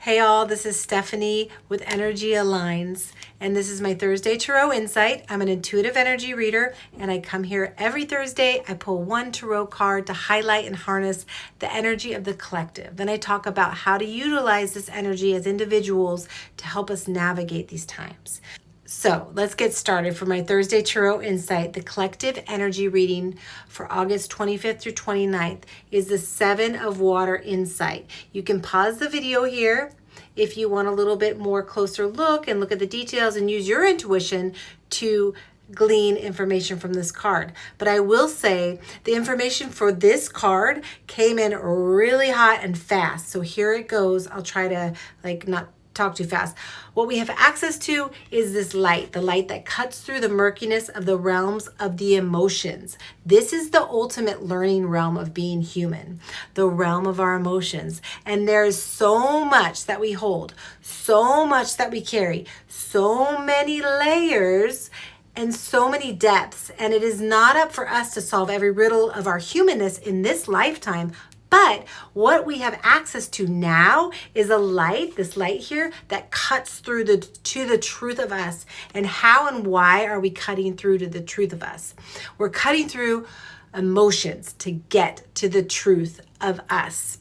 Hey all, this is Stephanie with Energy Aligns, and this is my Thursday Tarot Insight. I'm an intuitive energy reader, and I come here every Thursday. I pull one tarot card to highlight and harness the energy of the collective. Then I talk about how to utilize this energy as individuals to help us navigate these times. So let's get started. For my Thursday Tarot Insight, the collective energy reading for August 25th through 29th is the Seven of Water Insight. You can pause the video here if you want a little bit more closer look and look at the details and use your intuition to glean information from this card. But I will say the information for this card came in really hot and fast. So here it goes. I'll try to not talk too fast. What we have access to is this light, the light that cuts through the murkiness of the realms of the emotions. This is the ultimate learning realm of being human, the realm of our emotions. And there is so much that we hold, so much that we carry, so many layers and so many depths. And it is not up for us to solve every riddle of our humanness in this lifetime. But what we have access to now is a light, this light here, that cuts through to the truth of us. And how and why are we cutting through to the truth of us? We're cutting through emotions to get to the truth of us.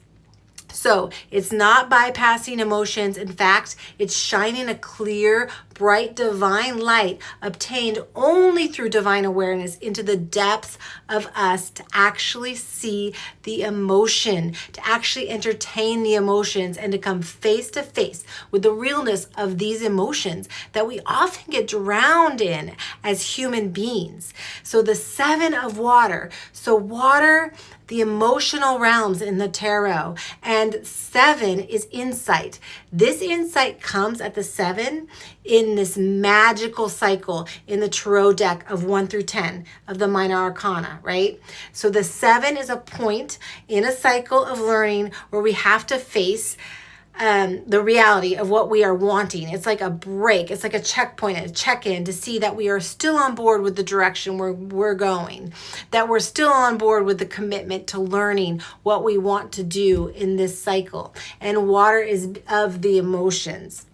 So it's not bypassing emotions. In fact, it's shining a clear, bright, divine light obtained only through divine awareness into the depths of us to actually see the emotion, to actually entertain the emotions, and to come face to face with the realness of these emotions that we often get drowned in as human beings. So the Seven of Water. So water, the emotional realms in the tarot, and seven is insight. This insight comes at the seven in this magical cycle in the tarot deck of 1 through 10 of the minor arcana, right? So the seven is a point in a cycle of learning where we have to face the reality of what we are wanting. It's like a break. It's like a checkpoint, a check-in to see that we are still on board with the direction where we're going, that we're still on board with the commitment to learning what we want to do in this cycle. And water is of the emotions.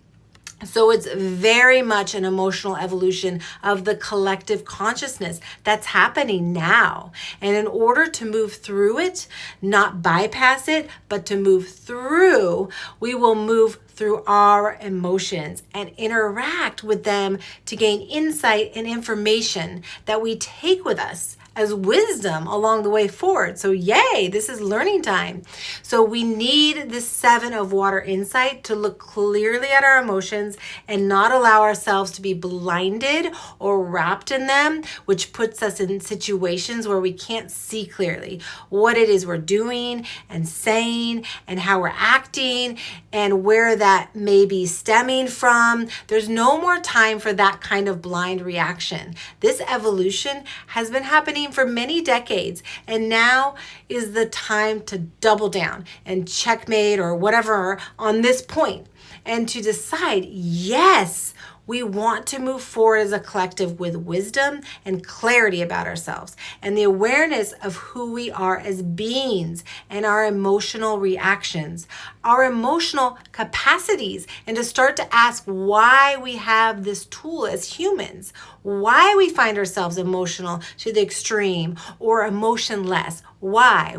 So it's very much an emotional evolution of the collective consciousness that's happening now. And in order to move through it, not bypass it, but to move through, we will move through our emotions and interact with them to gain insight and information that we take with us as wisdom along the way forward. So yay, this is learning time. So we need this Seven of Water insight to look clearly at our emotions and not allow ourselves to be blinded or wrapped in them, which puts us in situations where we can't see clearly what it is we're doing and saying and how we're acting and where that may be stemming from. There's no more time for that kind of blind reaction. This evolution has been happening for many decades, and now is the time to double down and checkmate or whatever on this point and to decide, yes, we want to move forward as a collective with wisdom and clarity about ourselves and the awareness of who we are as beings and our emotional reactions, our emotional capacities, and to start to ask why we have this tool as humans, why we find ourselves emotional to the extreme or emotionless. Why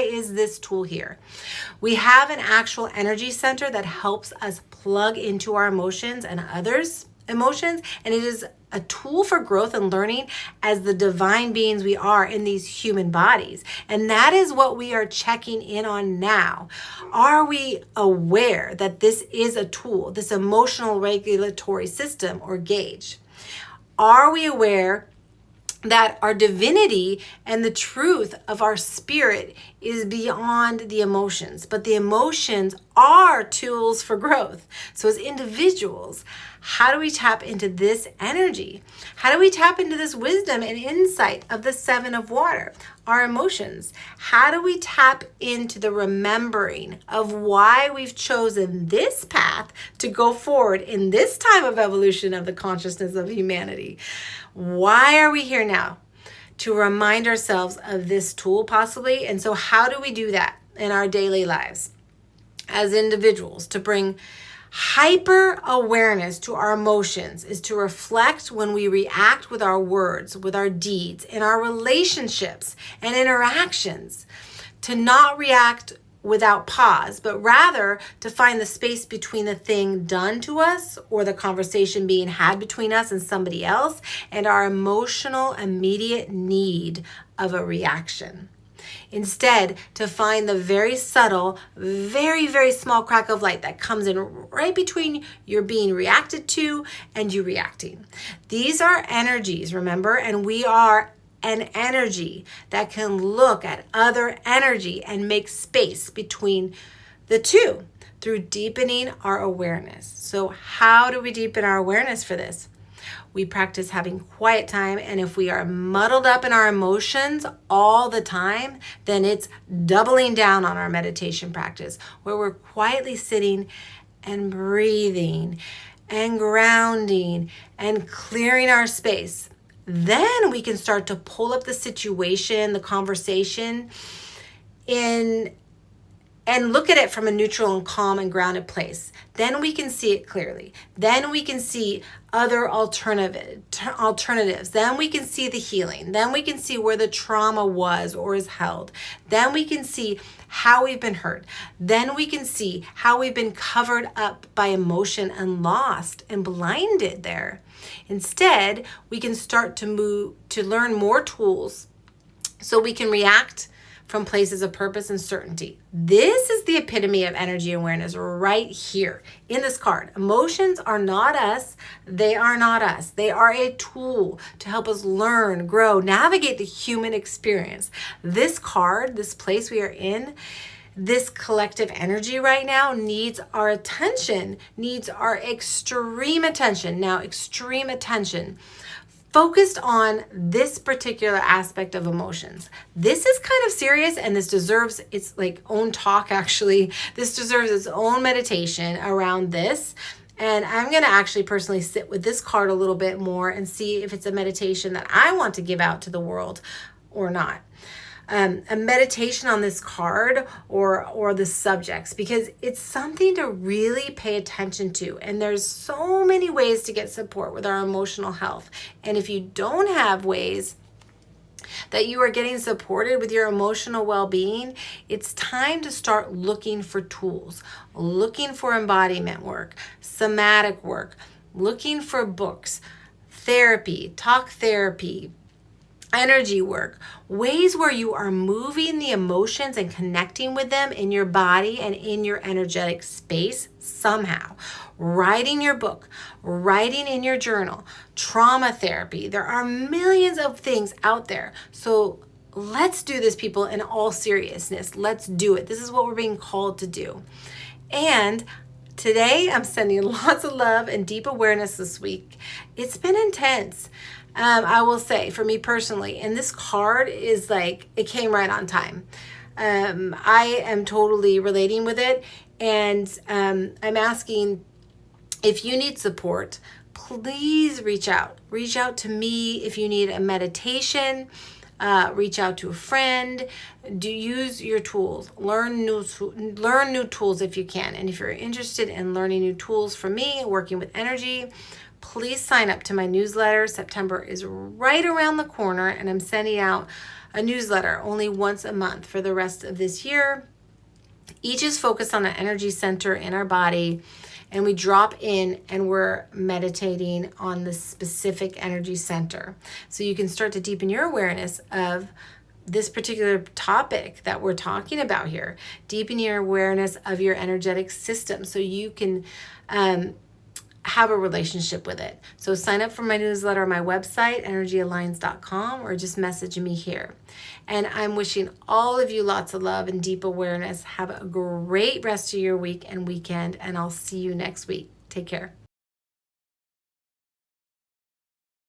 is this tool here? We have an actual energy center that helps us plug into our emotions and others' emotions, and it is a tool for growth and learning as the divine beings we are in these human bodies. And that is what we are checking in on now. Are we aware that this is a tool, this emotional regulatory system or gauge? Are we aware that our divinity and the truth of our spirit is beyond the emotions, but the emotions are tools for growth? So as individuals, how do we tap into this energy? How do we tap into this wisdom and insight of the Seven of Water, our emotions? How do we tap into the remembering of why we've chosen this path to go forward in this time of evolution of the consciousness of humanity? Why are we here now? To remind ourselves of this tool possibly. And so how do we do that in our daily lives? as individuals to bring hyper awareness to our emotions is to reflect when we react with our words, with our deeds, in our relationships and interactions, to not react without pause, but rather to find the space between the thing done to us or the conversation being had between us and somebody else and our emotional immediate need of a reaction. Instead, to find the very subtle, very, very small crack of light that comes in right between your being reacted to and you reacting. These are energies, remember, and we are an energy that can look at other energy and make space between the two through deepening our awareness. So how do we deepen our awareness for this? We practice having quiet time, and if we are muddled up in our emotions all the time, then it's doubling down on our meditation practice, where we're quietly sitting and breathing and grounding and clearing our space. Then we can start to pull up the situation, the conversation, and look at it from a neutral and calm and grounded place. Then we can see it clearly. Then we can see other alternatives. Then we can see the healing. Then we can see where the trauma was or is held. Then we can see how we've been hurt. Then we can see how we've been covered up by emotion and lost and blinded there. Instead, we can start to learn more tools so we can react from places of purpose and certainty. This is the epitome of energy awareness right here in this card. Emotions are not us. They are not us. They are a tool to help us learn, grow, navigate the human experience. This card, this place we are in, this collective energy right now needs our attention, needs our extreme attention. Now, extreme attention focused on this particular aspect of emotions. This is kind of serious, and this deserves its own talk, actually. This deserves its own meditation around this. And I'm going to actually personally sit with this card a little bit more and see if it's a meditation that I want to give out to the world or not. A meditation on this card or the subjects, because it's something to really pay attention to. And there's so many ways to get support with our emotional health. And if you don't have ways that you are getting supported with your emotional well-being, it's time to start looking for tools, looking for embodiment work, somatic work, looking for books, therapy, talk therapy, energy work, ways where you are moving the emotions and connecting with them in your body and in your energetic space somehow. Writing your book, writing in your journal, trauma therapy. There are millions of things out there. So let's do this, people, in all seriousness. Let's do it. This is what we're being called to do. And today I'm sending lots of love and deep awareness this week. It's been intense. I will say, for me personally, and this card is it came right on time. I am totally relating with it, and I'm asking if you need support, please reach out. Reach out to me if you need a meditation. Reach out to a friend. Use your tools. Learn new tools if you can. And if you're interested in learning new tools from me, working with energy, please sign up to my newsletter. September is right around the corner, and I'm sending out a newsletter only once a month for the rest of this year. Each is focused on an energy center in our body, and we drop in and we're meditating on the specific energy center. So you can start to deepen your awareness of this particular topic that we're talking about here. Deepen your awareness of your energetic system so you can have a relationship with it. So sign up for my newsletter on my website, energyalliance.com, or just message me here. And I'm wishing all of you lots of love and deep awareness. Have a great rest of your week and weekend, and I'll see you next week. Take care.